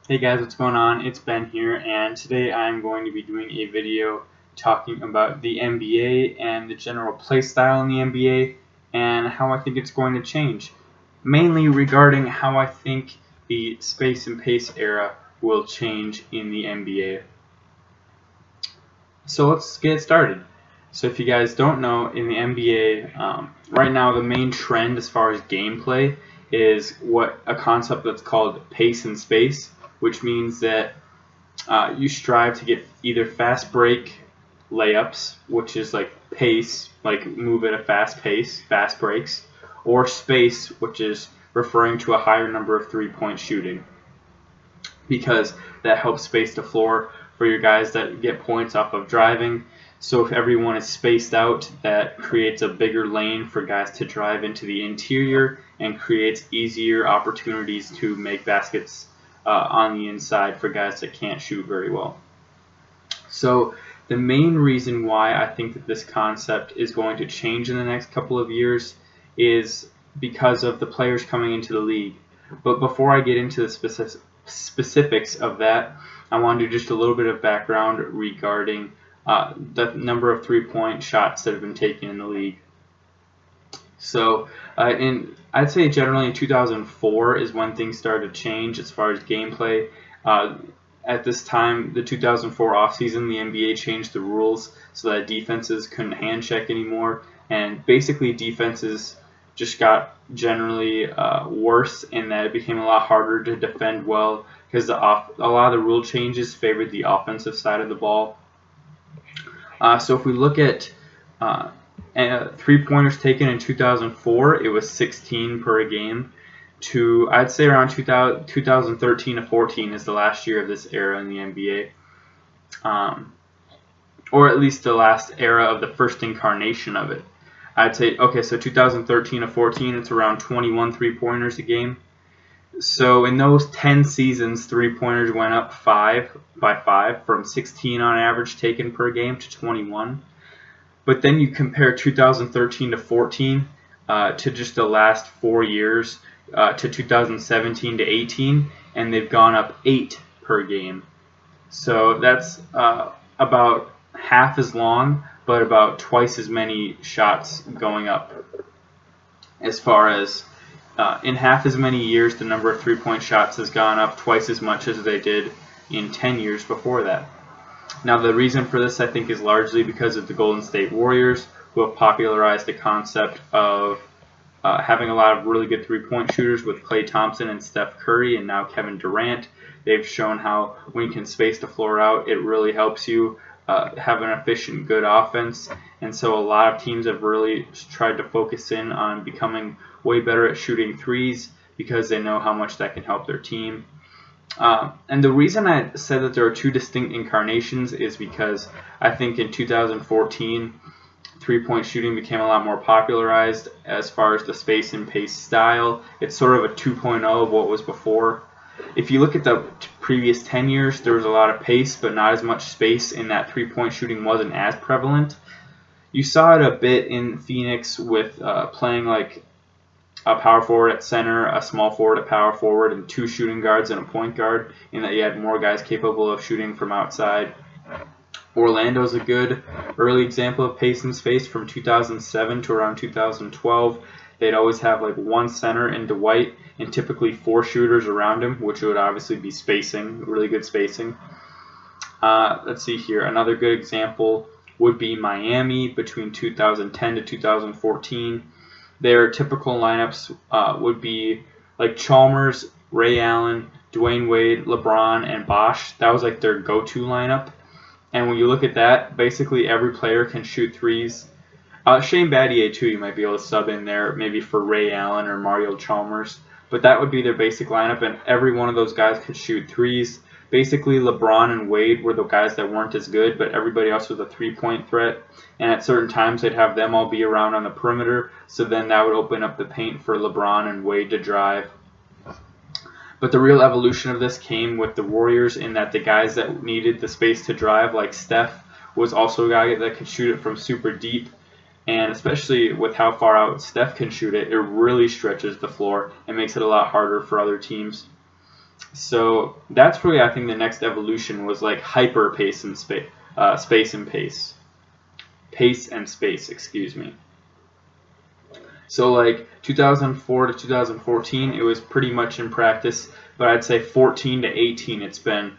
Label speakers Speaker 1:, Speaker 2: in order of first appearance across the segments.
Speaker 1: Hey guys, what's going on? It's Ben here, and today I'm going to be doing a video talking about the NBA and the general play style in the NBA and how I think it's going to change. Mainly regarding how I think the space and pace era will change in the NBA. So let's get started. So if you guys don't know, in the NBA, right now the main trend as far as gameplay is what a concept that's called pace and space, which means that you strive to get either fast break layups, which is like pace, like move at a fast pace, fast breaks, or space, which is referring to a higher number of three-point shooting, because that helps space the floor for your guys that get points off of driving. So if everyone is spaced out, that creates a bigger lane for guys to drive into the interior and creates easier opportunities to make baskets on the inside for guys that can't shoot very well. So the main reason why I think that this concept is going to change in the next couple of years is because of the players coming into the league. But before I get into the specifics of that, I want to do just a little bit of background regarding the number of three-point shots that have been taken in the league. So I'd say generally in 2004 is when things started to change as far as gameplay. At this time, the 2004 offseason, the NBA changed the rules so that defenses couldn't hand check anymore, and basically defenses just got generally worse in that it became a lot harder to defend well because a lot of the rule changes favored the offensive side of the ball. So if we look at three-pointers taken in 2004, it was 16 per game. To I'd say around 2013 to 14 is the last year of this era in the NBA, or at least the last era of the first incarnation of it. I'd say, okay, so 2013 to 14, it's around 21 three-pointers a game. So in those 10 seasons, three-pointers went up 5 by 5, from 16 on average taken per game to 21. But then you compare 2013 to 14 to just the last 4 years, to 2017 to 18, and they've gone up 8 per game. So that's about half as long, but about twice as many shots going up. As far as in half as many years, the number of three-point shots has gone up twice as much as they did in 10 years before that. Now, the reason for this, I think, is largely because of the Golden State Warriors, who have popularized the concept of having a lot of really good three-point shooters with Klay Thompson and Steph Curry, and now Kevin Durant. They've shown how when you can space the floor out, it really helps you have an efficient, good offense. And so a lot of teams have really tried to focus in on becoming way better at shooting threes because they know how much that can help their team. And the reason I said that there are two distinct incarnations is because I think in 2014, three-point shooting became a lot more popularized as far as the space and pace style. It's sort of a 2.0 of what was before. If you look at the previous 10 years, there was a lot of pace, but not as much space, in that three-point shooting wasn't as prevalent. You saw it a bit in Phoenix with playing like a power forward at center, a small forward at power forward, and 2 shooting guards and a point guard, in that you had more guys capable of shooting from outside. Orlando's a good early example of pace and space from 2007 to around 2012. They'd always have like 1 center in Dwight and typically 4 shooters around him, which would obviously be spacing, really good spacing. Let's see here. Another good example would be Miami between 2010 to 2014. Their typical lineups would be like Chalmers, Ray Allen, Dwayne Wade, LeBron, and Bosh. That was like their go-to lineup. And when you look at that, basically every player can shoot threes. Shane Battier, too, you might be able to sub in there, maybe for Ray Allen or Mario Chalmers. But that would be their basic lineup, and every one of those guys could shoot threes. Basically, LeBron and Wade were the guys that weren't as good, but everybody else was a three-point threat. And at certain times, they'd have them all be around on the perimeter, so then that would open up the paint for LeBron and Wade to drive. But the real evolution of this came with the Warriors, in that the guys that needed the space to drive, like Steph, was also a guy that could shoot it from super deep. And especially with how far out Steph can shoot it, it really stretches the floor and makes it a lot harder for other teams. So that's really, I think, the next evolution was like hyper pace and space, pace and space, excuse me. So like 2004 to 2014, it was pretty much in practice, but I'd say 14 to 18, it's been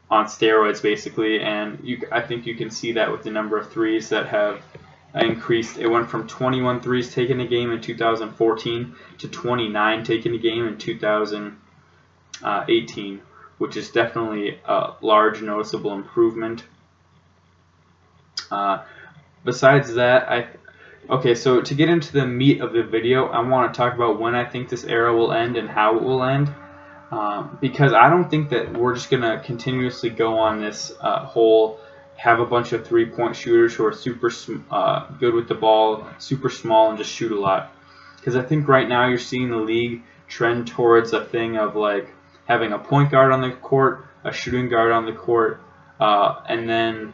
Speaker 1: on steroids basically, and I think you can see that with the number of threes that have increased. It went from 21 threes taken a game in 2014 to 29 taken a game in 2018, which is definitely a large noticeable improvement. Besides that, okay, so to get into the meat of the video, I want to talk about when I think this era will end and how it will end. Because I don't think that we're just going to continuously go on this whole have a bunch of three-point shooters who are super good with the ball, super small, and just shoot a lot. Because I think right now you're seeing the league trend towards a thing of like having a point guard on the court, a shooting guard on the court, and then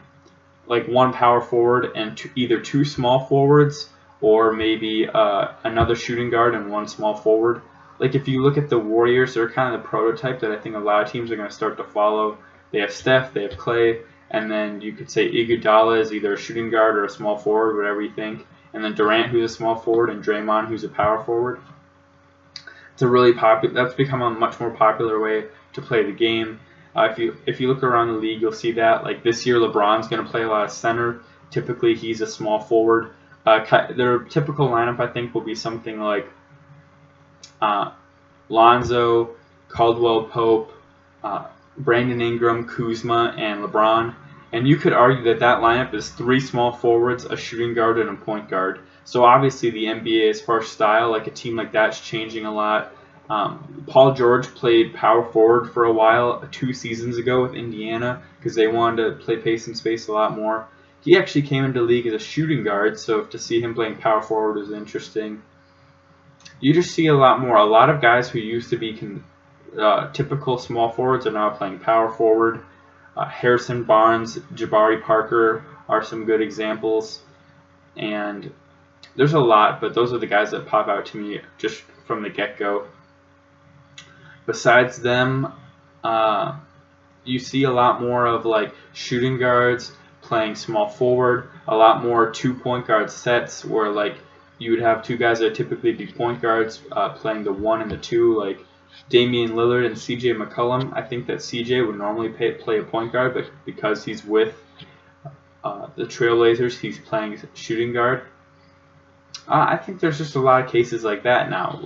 Speaker 1: like one power forward and either two small forwards or maybe another shooting guard and one small forward. Like if you look at the Warriors, they're kind of the prototype that I think a lot of teams are going to start to follow. They have Steph, they have Clay, and then you could say Iguodala is either a shooting guard or a small forward, whatever you think. And then Durant, who's a small forward, and Draymond, who's a power forward. It's a really that's become a much more popular way to play the game. If you look around the league, you'll see that like this year LeBron's going to play a lot of center. Typically, he's a small forward. Their typical lineup, I think, will be something like Lonzo, Caldwell Pope, Brandon Ingram, Kuzma, and LeBron. And you could argue that that lineup is three small forwards, a shooting guard, and a point guard. So obviously the NBA, as far as style, like a team like that's changing a lot. Paul George played power forward for a while 2 seasons ago with Indiana because they wanted to play pace and space a lot more. He actually came into the league as a shooting guard, so to see him playing power forward is interesting. You just see a lot more. A lot of guys who used to be typical small forwards are now playing power forward. Harrison Barnes, Jabari Parker are some good examples. And there's a lot, but those are the guys that pop out to me just from the get-go. Besides them, you see a lot more of like shooting guards playing small forward, a lot more 2-point guard sets where like you would have two guys that typically be point guards playing the 1 and the 2, like Damian Lillard and CJ McCollum. I think that CJ would normally play a point guard, but because he's with the Trailblazers, he's playing shooting guard. I think there's just a lot of cases like that now.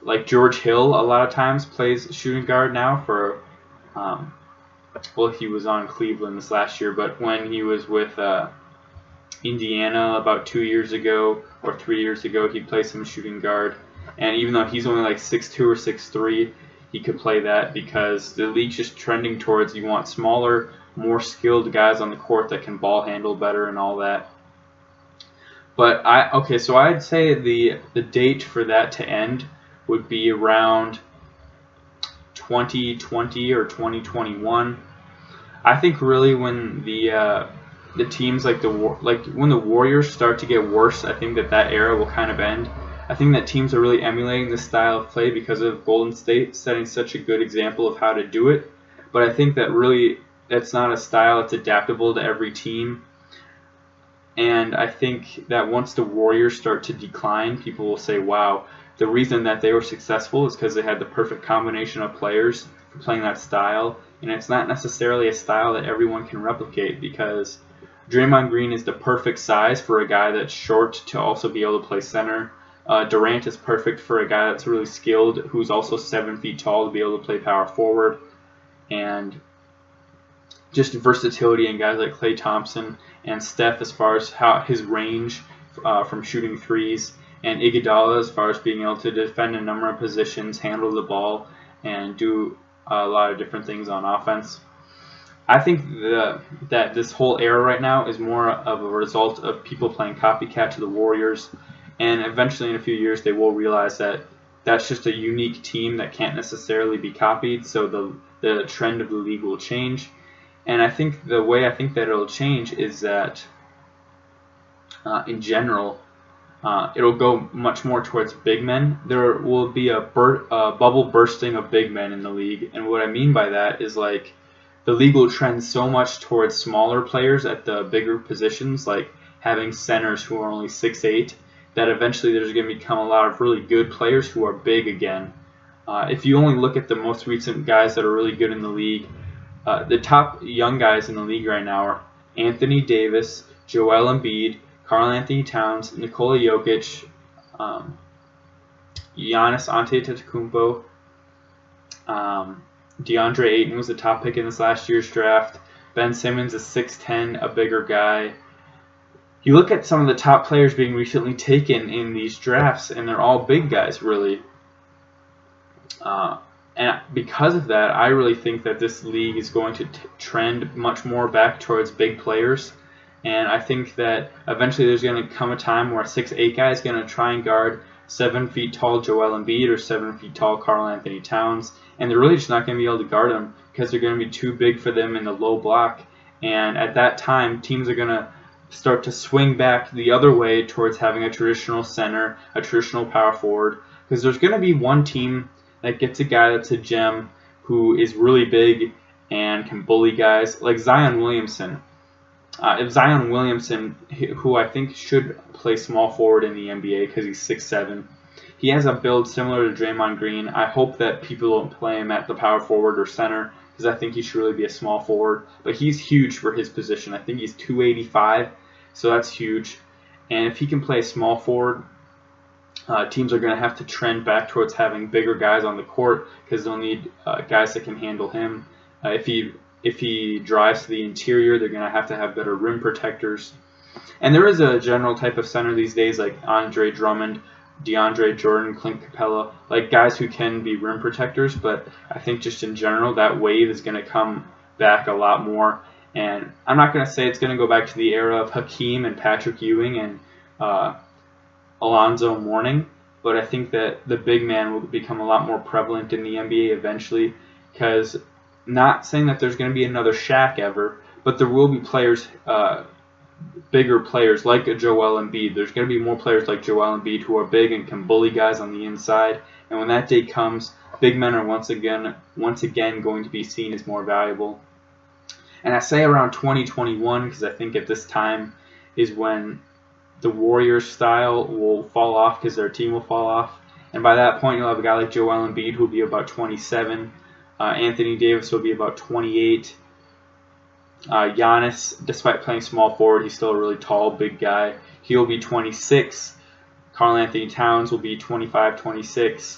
Speaker 1: Like George Hill a lot of times plays shooting guard now for, well, he was on Cleveland this last year, but when he was with Indiana about 2 years ago or 3 years ago, he played some shooting guard. And even though he's only like 6'2 or 6'3, he could play that because the league's just trending towards you want smaller, more skilled guys on the court that can ball handle better and all that. But so I'd say the date for that to end would be around 2020 or 2021. I think really when the teams like when the Warriors start to get worse, I think that era will kind of end. I think that teams are really emulating this style of play because of Golden State setting such a good example of how to do it. But I think that really that's not a style that's adaptable to every team. And I think that once the Warriors start to decline, people will say, wow, the reason that they were successful is because they had the perfect combination of players for playing that style. And it's not necessarily a style that everyone can replicate because Draymond Green is the perfect size for a guy that's short to also be able to play center. Durant is perfect for a guy that's really skilled who's also 7 feet tall to be able to play power forward. And just versatility in guys like Klay Thompson and Steph as far as how his range from shooting threes, and Iguodala as far as being able to defend a number of positions, handle the ball, and do a lot of different things on offense. I think that this whole era right now is more of a result of people playing copycat to the Warriors, and eventually in a few years they will realize that that's just a unique team that can't necessarily be copied, so the trend of the league will change. And I think the way I think that it'll change is that in general, it'll go much more towards big men. There will be a bubble bursting of big men in the league, and what I mean by that is like the league will trend so much towards smaller players at the bigger positions, like having centers who are only 6'8", that eventually there's going to become a lot of really good players who are big again. If you only look at the most recent guys that are really good in the league, the top young guys in the league right now are Anthony Davis, Joel Embiid, Karl-Anthony Towns, Nikola Jokic, Giannis Antetokounmpo, DeAndre Ayton was the top pick in this last year's draft. Ben Simmons is 6'10", a bigger guy. You look at some of the top players being recently taken in these drafts, and they're all big guys, really. And because of that, I really think that this league is going to trend much more back towards big players. And I think that eventually there's going to come a time where a 6'8" guy is going to try and guard 7 feet tall Joel Embiid or 7 feet tall Karl-Anthony Towns. And they're really just not going to be able to guard them because they're going to be too big for them in the low block. And at that time, teams are going to start to swing back the other way towards having a traditional center, a traditional power forward. Because there's going to be one team that gets a guy that's a gem who is really big and can bully guys, like Zion Williamson. If Zion Williamson, who I think should play small forward in the NBA because he's 6'7", he has a build similar to Draymond Green. I hope that people don't play him at the power forward or center because I think he should really be a small forward. But he's huge for his position. I think he's 285, so that's huge. And if he can play small forward, teams are going to have to trend back towards having bigger guys on the court because they'll need guys that can handle him. If he drives to the interior, they're going to have better rim protectors. And there is a general type of center these days like Andre Drummond, DeAndre Jordan, Clint Capella, like guys who can be rim protectors. But I think just in general, that wave is going to come back a lot more. And I'm not going to say it's going to go back to the era of Hakeem and Patrick Ewing and Alonzo Mourning, but I think that the big man will become a lot more prevalent in the NBA eventually, because not saying that there's going to be another Shaq ever, but there will be players, bigger players like a Joel Embiid. There's going to be more players like Joel Embiid who are big and can bully guys on the inside, and when that day comes, big men are once again going to be seen as more valuable. And I say around 2021 because I think at this time is when the Warriors style will fall off because their team will fall off. And by that point, you'll have a guy like Joel Embiid who will be about 27. Anthony Davis will be about 28. Giannis, despite playing small forward, he's still a really tall, big guy. He'll be 26. Karl-Anthony Towns will be 25, 26.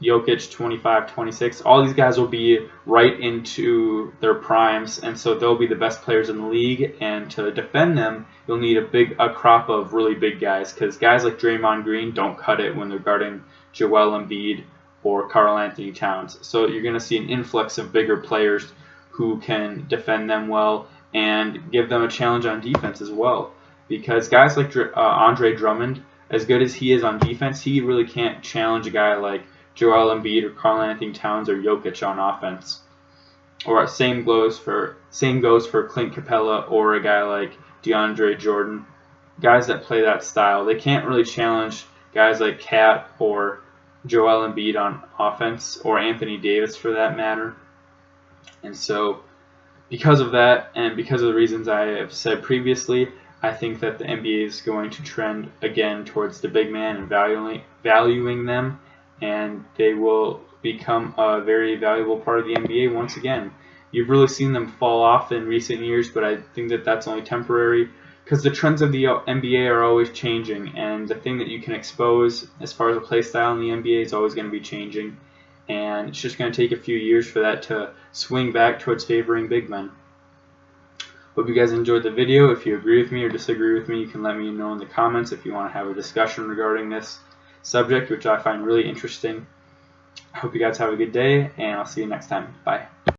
Speaker 1: Jokic, 25, 26. All these guys will be right into their primes, and so they'll be the best players in the league. And to defend them, you'll need a crop of really big guys, because guys like Draymond Green don't cut it when they're guarding Joel Embiid or Karl-Anthony Towns. So you're going to see an influx of bigger players who can defend them well and give them a challenge on defense as well. Because guys like Andre Drummond, as good as he is on defense, he really can't challenge a guy like Joel Embiid or Karl-Anthony Towns or Jokic on offense. Or same goes for Clint Capella or a guy like DeAndre Jordan. Guys that play that style, they can't really challenge guys like Cat or Joel Embiid on offense, or Anthony Davis for that matter. And so because of that, and because of the reasons I have said previously, I think that the NBA is going to trend again towards the big man and valuing them, and they will become a very valuable part of the NBA once again. You've really seen them fall off in recent years, but I think that that's only temporary because the trends of the NBA are always changing, and the thing that you can expose as far as a play style in the NBA is always going to be changing, and it's just going to take a few years for that to swing back towards favoring big men. Hope you guys enjoyed the video. If you agree with me or disagree with me, you can let me know in the comments if you want to have a discussion regarding this subject, which I find really interesting. I hope you guys have a good day, and I'll see you next time. Bye.